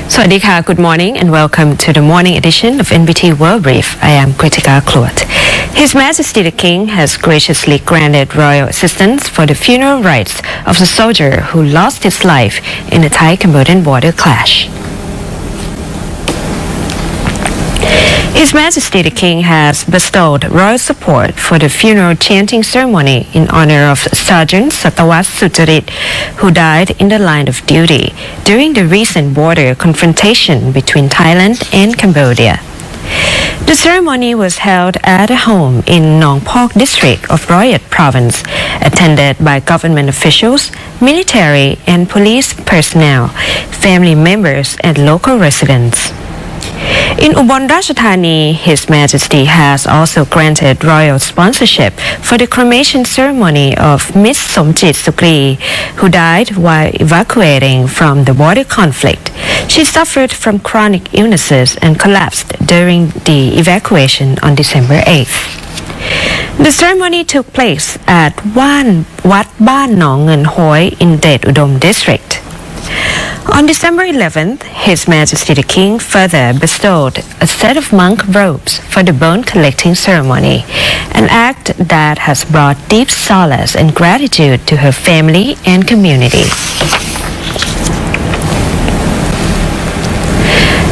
Swadika, good morning and welcome to the morning edition of NBT World Brief. I am Kritika Kluat. His Majesty the King has graciously granted royal assistance for the funeral rites of the soldier who lost his life in the Thai-Cambodian border clash. His Majesty the King has bestowed royal support for the funeral chanting ceremony in honor of Sergeant Satawat Sucharit, who died in the line of duty during the recent border confrontation between Thailand and Cambodia. The ceremony was held at a home in Nong Pok district of Royat province, attended by government officials, military and police personnel, family members and local residents. In Ubon Ratchathani, His Majesty has also granted royal sponsorship for the cremation ceremony of Miss Somjit Sukri, who died while evacuating from the border conflict. She suffered from chronic illnesses and collapsed during the evacuation on December 8th. The ceremony took place at Wat Ban Nong Ngan Hoi in Det Udom district. On December 11th, His Majesty the King further bestowed a set of monk robes for the bone collecting ceremony, an act that has brought deep solace and gratitude to her family and community.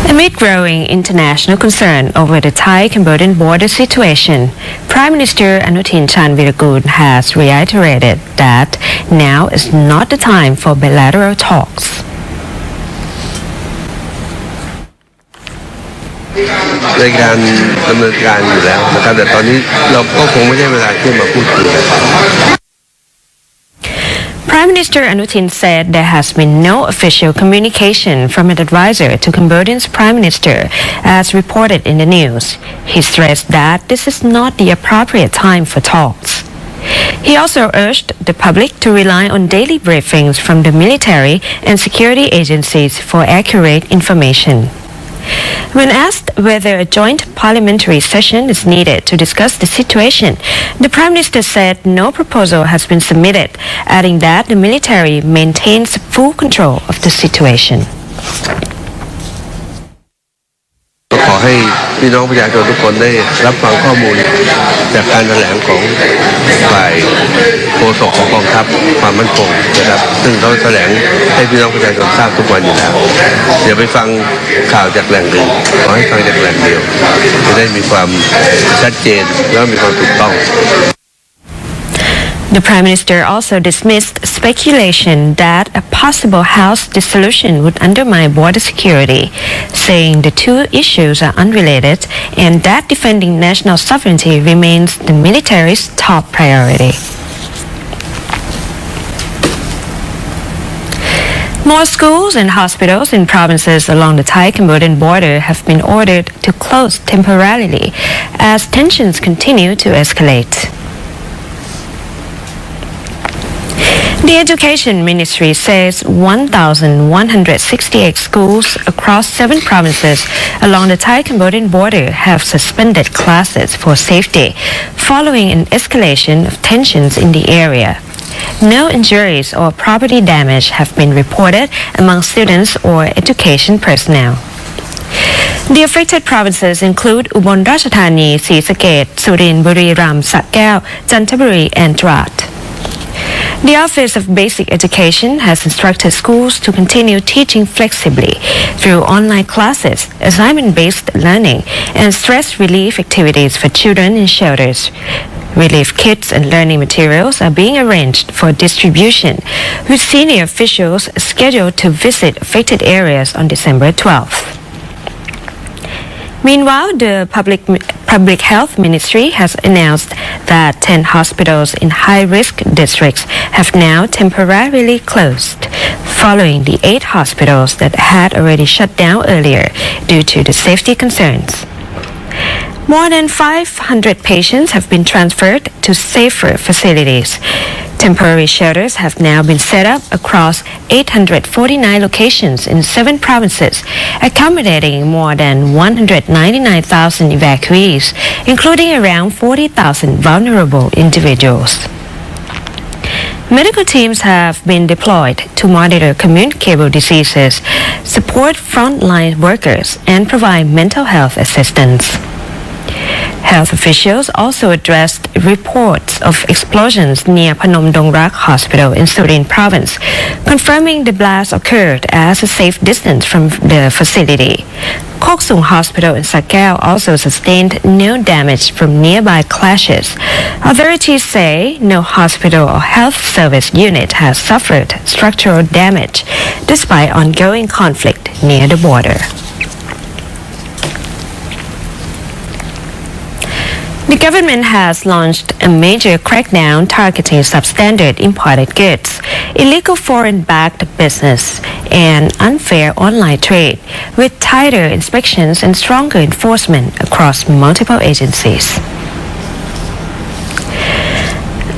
Amid growing international concern over the Thai-Cambodian border situation, Prime Minister Anutin Charnvirakul has reiterated that now is not the time for bilateral talks. ในการดำเนินการอยู่แล้วนะครับแต่ตอนนี้เราก็คงไม่ได้เวลาที่มาพูดคุยกัน Prime Minister Anutin said there has been no official communication from an advisor to Cambodia's Prime Minister, as reported in the news. He stressed that this is not the appropriate time for talks. He also urged the public to rely on daily briefings from the military and security agencies for accurate information. When asked whether a joint parliamentary session is needed to discuss the situation, the Prime Minister said no proposal has been submitted, adding that the military maintains full control of the situation. ขอให้พี่น้องประชาชนทุกคนได้รับฟังข้อมูลจากการแถลงของฝ่ายโฆษกของกองทัพความมั่นคงนะครับซึ่งเขาแถลงให้พี่น้องประชาชนทราบทุกวันอยู่แล้วอย่าไปฟังข่าวจากแหล่งอื่นขอให้ฟังจากแหล่งเดียวจะได้มีความชัดเจนและมีความถูกต้อง The Prime Minister also dismissed speculation that a possible House dissolution would undermine border security, saying the two issues are unrelated and that defending national sovereignty remains the military's top priority. More schools and hospitals in provinces along the Thai-Cambodian border have been ordered to close temporarily as tensions continue to escalate. The Education Ministry says 1,168 schools across 7 provinces along the Thai-Cambodian border have suspended classes for safety following an escalation of tensions in the area. No injuries or property damage have been reported among students or education personnel. The affected provinces include Ubon Ratchathani, Sri Saket, Surin, Buriram, Sakeo, Chanthaburi and Trat. The Office of Basic Education has instructed schools to continue teaching flexibly through online classes, assignment-based learning, and stress relief activities for children in shelters. Relief kits and learning materials are being arranged for distribution, with senior officials scheduled to visit affected areas on December 12th. Meanwhile, the Public Health Ministry has announced that 10 hospitals in high-risk districts have now temporarily closed, following the 8 hospitals that had already shut down earlier due to the safety concerns. More than 500 patients have been transferred to safer facilities. Temporary shelters have now been set up across 849 locations in 7 provinces, accommodating more than 199,000 evacuees, including around 40,000 vulnerable individuals. Medical teams have been deployed to monitor communicable diseases, support frontline workers, and provide mental health assistance. Health officials also addressed reports of explosions near Phnom Dongrak Hospital in Surin Province, confirming the blast occurred at a safe distance from the facility. Kok Sung Hospital in Sakeo also sustained no damage from nearby clashes. Authorities say no hospital or health service unit has suffered structural damage despite ongoing conflict near the border. The government has launched a major crackdown targeting substandard imported goods, illegal foreign-backed business, and unfair online trade, with tighter inspections and stronger enforcement across multiple agencies.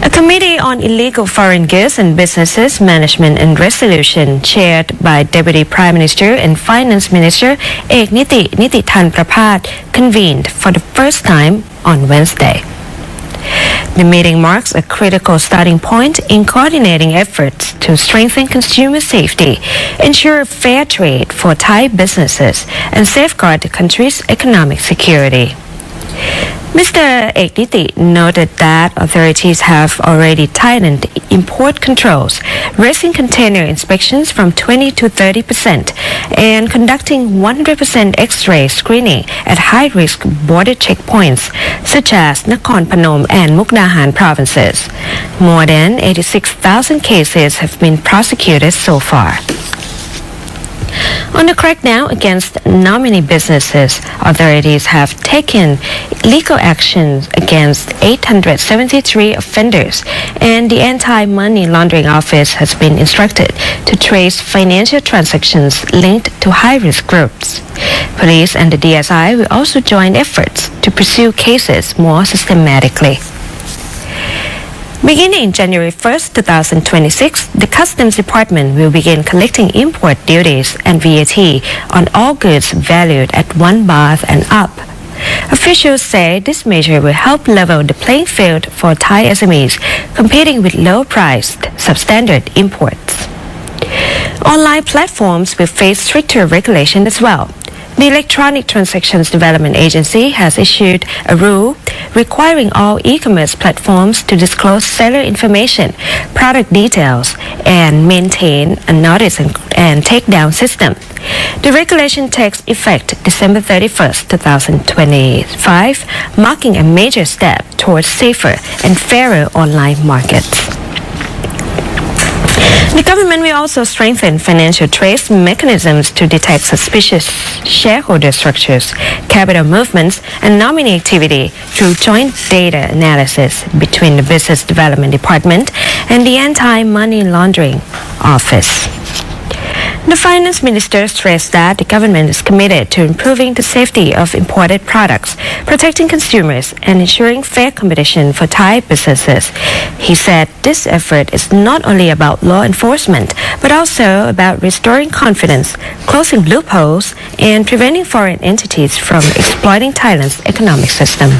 A committee on illegal foreign goods and businesses management and resolution, chaired by Deputy Prime Minister and Finance Minister Ek Niti Than Prapat, convened for the first time on Wednesday. The meeting marks a critical starting point in coordinating efforts to strengthen consumer safety, ensure fair trade for Thai businesses, and safeguard the country's economic security. Mr. Ekniti noted that authorities have already tightened import controls, raising container inspections from 20 to 30%, and conducting 100% X-ray screening at high-risk border checkpoints such as Nakhon Phanom and Mukdahan provinces. More than 86,000 cases have been prosecuted so far. On the crackdown against nominee businesses, authorities have taken legal actions against 873 offenders, and the Anti-Money Laundering Office has been instructed to trace financial transactions linked to high-risk groups. Police and the DSI will also join efforts to pursue cases more systematically. Beginning January 1, 2026, the Customs Department will begin collecting import duties and VAT on all goods valued at 1 baht and up. Officials say this measure will help level the playing field for Thai SMEs competing with low-priced, substandard imports. Online platforms will face stricter regulation as well. The Electronic Transactions Development Agency has issued a rule requiring all e-commerce platforms to disclose seller information, product details, and maintain a notice and takedown system. The regulation takes effect December 31st, 2025, marking a major step towards safer and fairer online markets. The government will also strengthen financial trace mechanisms to detect suspicious shareholder structures, capital movements, and nominee activity through joint data analysis between the Business Development Department and the Anti-Money Laundering Office. The Finance Minister stressed that the government is committed to improving the safety of imported products, protecting consumers, and ensuring fair competition for Thai businesses. He said this effort is not only about law enforcement, but also about restoring confidence, closing loopholes, and preventing foreign entities from exploiting Thailand's economic system.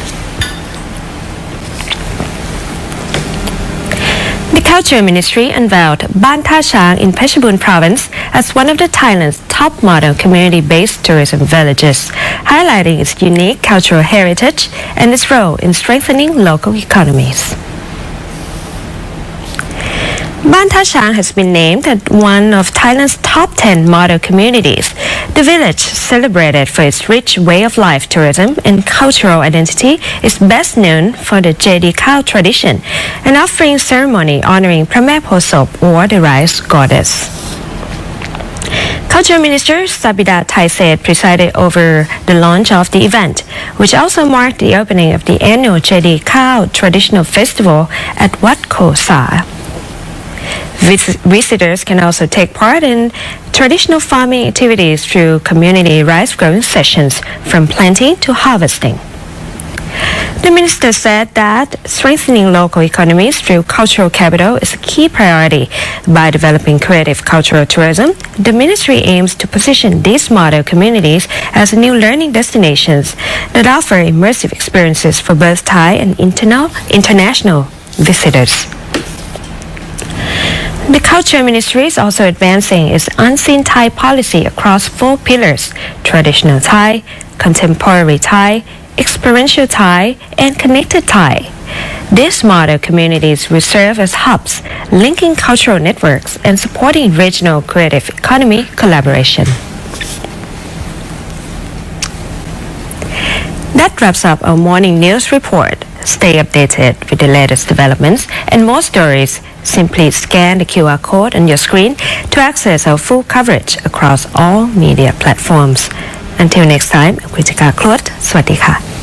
The Culture Ministry unveiled Ban Tha Chang in PHETCHABUN province as one of Thailand's top model community-based tourism villages, highlighting its unique cultural heritage and its role in strengthening local economies. Ban Tha Chang has been named as one of Thailand's top 10 model communities. The village, celebrated for its rich way of life tourism and cultural identity, is best known for the Jedi Khao tradition, an offering ceremony honoring Phra Posop, or the rice goddess. Culture Minister Sabida Thaiset presided over the launch of the event, which also marked the opening of the annual Jedi Khao traditional festival at Wat Ko Sa. Visitors can also take part in traditional farming activities through community rice growing sessions from planting to harvesting. The minister said that strengthening local economies through cultural capital is a key priority. By developing creative cultural tourism, the ministry aims to position these model communities as new learning destinations that offer immersive experiences for both Thai and international visitors. The Culture Ministry is also advancing its Unseen Thai policy across 4 pillars: traditional Thai, contemporary Thai, experiential Thai, and connected Thai. These model communities will serve as hubs, linking cultural networks and supporting regional creative economy collaboration. That wraps up our morning news report. Stay updated with the latest developments and more stories. Simply scan the QR code on your screen to access our full coverage across all media platforms. Until next time, คุณจักรคลดสวัสดีค่ะ